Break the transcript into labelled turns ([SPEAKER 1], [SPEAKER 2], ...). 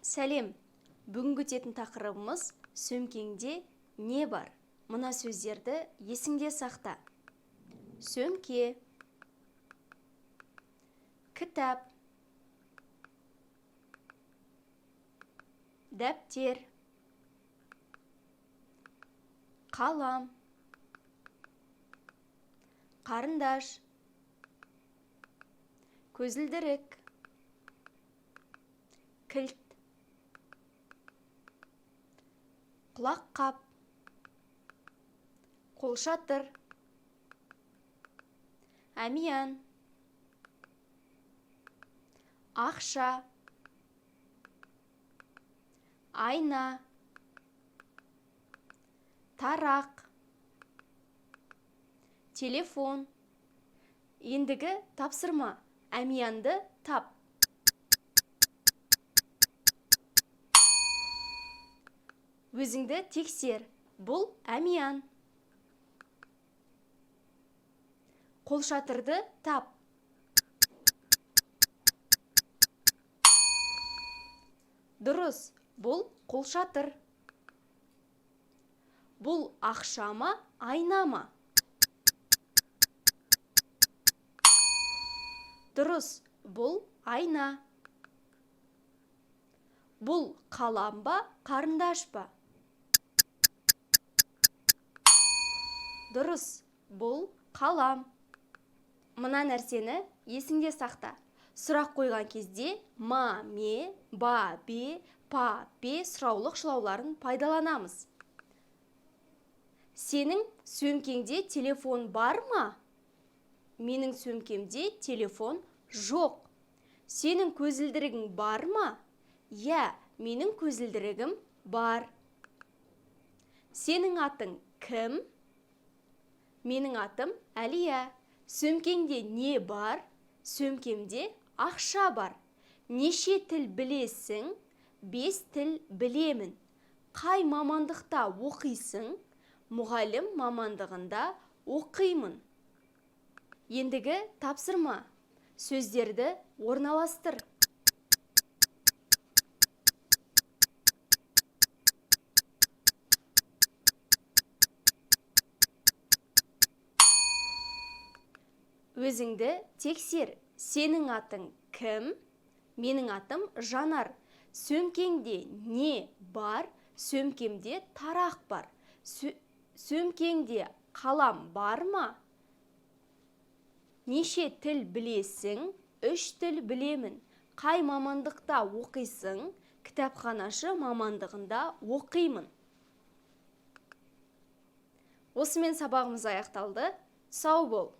[SPEAKER 1] Сәлем! Бүгінгі өтетін тақырыбымыз сөмкеңде не бар? Мына сөздерді есіңде сақта. Сөмке, кітап, дәптер, қалам, қарындаш, көзілдірік, кілт, құлаққап, қолшатыр, әмиян, ақша, айна, тарақ, телефон. Ендігі тапсырма. Әмиянды тап. Өзіңді тексер. Бұл әмиян. Қолшатырды тап. Дұрыс, бұл қолшатыр. Бұл ақша ма, айна ма? Дұрыс, бұл айна. Бұл қалам ба, қарындаш па? Дұрыс, бұл қалам. Мына нәрсені есіңде сақта. Сұрақ қойған кезде ма, ме, ба, бе, па, пе сұраулық шылауларын пайдаланамыз. Сенің сөмкеңде телефон бар ма? Менің сөмкемде телефон жоқ. Сенің көзілдірігің бар ма? Иә, менің көзілдірігім бар. Сенің атың кім? Менің атым Әлия. Сөмкеңде не бар? Сөмкемде ақша бар. Неше тіл білесің? 5 тіл білемін. Қай мамандықта оқисың? Мұғалім мамандығында оқимын. Ендігі тапсырма. Сөздерді орналастыр. Өзіңді тексер. Сенің атың кім? Менің атым Жанар. Сөмкеңде не бар? Сөмкемде тарақ бар. Сөмкеңде қалам бар ма? Неше тіл білесің? 3 тіл білемін. Қай мамандықта оқисың? Кітапханашы мамандығында оқимын. Осымен сабағымыз аяқталды. Сау бол!